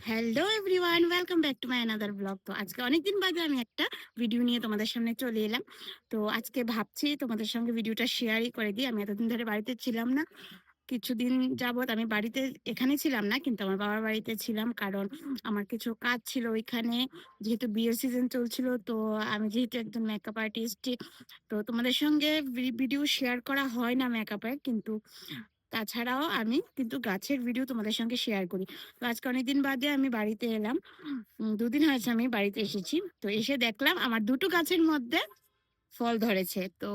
Hello everyone, welcome back to my another blog. তো আজকে অনেকদিন বাদে আমি একটা ভিডিও নিয়ে তোমাদের সামনে চলে এলাম। তো আজকে ভাবছি তোমাদের সঙ্গে ভিডিওটা শেয়ারই করে দিই। আমি এতদিন ধরে বাড়িতে ছিলাম না, কিছুদিন যাবত আমি বাড়িতে এখানে ছিলাম না, কিন্তু আমার বাবার বাড়িতে ছিলাম। কারণ আমার কিছু কাজ ছিল ওইখানে, যেহেতু বিয়ের সিজন চলছিল। তো আমি যেহেতু একজন মেকআপ আর্টিস্ট, তো তোমাদের সঙ্গে ভিডিও শেয়ার করা হয় না মেকআপের, কিন্তু তাছাড়াও আমি কিন্তু গাছের ভিডিও তোমাদের সঙ্গে শেয়ার করি। তো আজকে অনেকদিন বাদে আমি বাড়িতে এলাম। 2 দিন হয়েছে আমি বাড়িতে এসেছি। তো এসে দেখলাম আমার দুটো গাছের মধ্যে ফল ধরেছে। তো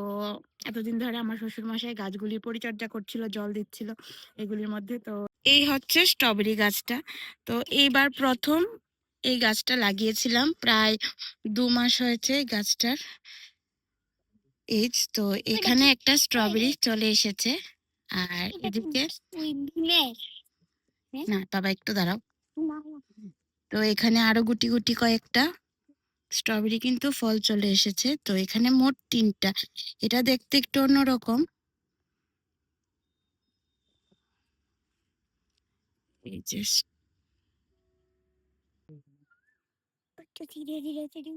এতদিন ধরে আমার শ্বশুর মশাই গাছগুলির পরিচর্যা করছিল, জল দিচ্ছিল এগুলির মধ্যে। তো এই হচ্ছে স্ট্রবেরি গাছটা। তো এইবার প্রথম এই গাছটা লাগিয়েছিলাম, প্রায় 2 মাস হয়েছে এই গাছটার এজ। তো এখানে একটা স্ট্রবেরি চলে এসেছে, আর এদিকে না বাবা একটু দাঁড়াও। তো এখানে আরো গুটি গুটি কয়েকটা স্ট্রবেরি কিন্তু ফল চলে এসেছে। তো এখানে মোট 3টা। এটা দেখতে একটু অন্যরকম। এই যে ধীরে ধীরে ধীরে।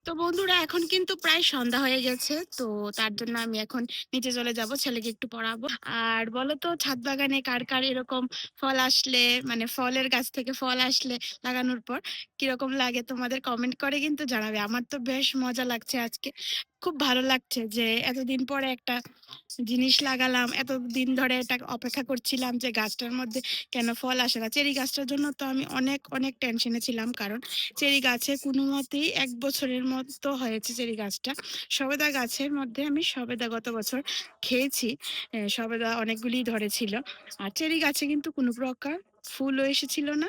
তো বন্ধুরা, এখন কিন্তু প্রায় সন্ধ্যা হয়ে গেছে। তো তার জন্য আমি এখন নিচে চলে যাব, ছেলেকে একটু পড়াবো। আর বলো তো, ছাদ বাগানে কার কার এরকম ফল আসলে, মানে ফলের গাছ থেকে ফল আসলে লাগানোর পর কিরকম লাগে তোমাদের কমেন্ট করে কিন্তু জানাবে। আমার তো বেশ মজা লাগছে আজকে, খুব ভালো লাগছে যে এতদিন পরে একটা জিনিস লাগালাম। এতদিন ধরে এটা অপেক্ষা করছিলাম যে গাছটার মধ্যে কেন ফল আসে না। চেরি গাছটার জন্য তো আমি অনেক অনেক টেনশনে ছিলাম, কারণ চেরি গাছে কোনো মতেই 1 বছরের মতো হয়েছে চেরি গাছটা। সবেদা গাছের মধ্যে আমি সবেদা গত বছর খেয়েছি, সবেদা অনেকগুলি ধরেছিল। আর চেরি গাছে কিন্তু কোনো প্রকার ফুলও এসেছিল না,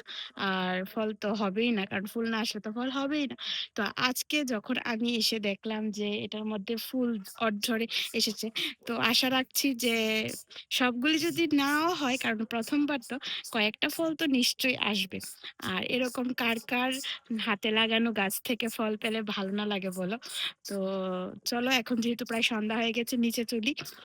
আর ফল তো হবেই না, কারণ ফুল না আসলে তো ফল হবেই না। তো আজকে যখন আমি এসে দেখলাম যে এটার মধ্যে ফুল ঝরে এসেছে, তো আশা রাখছি যে সবগুলি যদি নাও হয়, কারণ প্রথমবার তো, কয়েকটা ফল তো নিশ্চয়ই আসবে। আর এরকম কার কার হাতে লাগানো গাছ থেকে ফল পেলে ভালো না লাগে বলো? তো চলো, এখন যেহেতু প্রায় সন্ধ্যা হয়ে গেছে, নিচে চলি।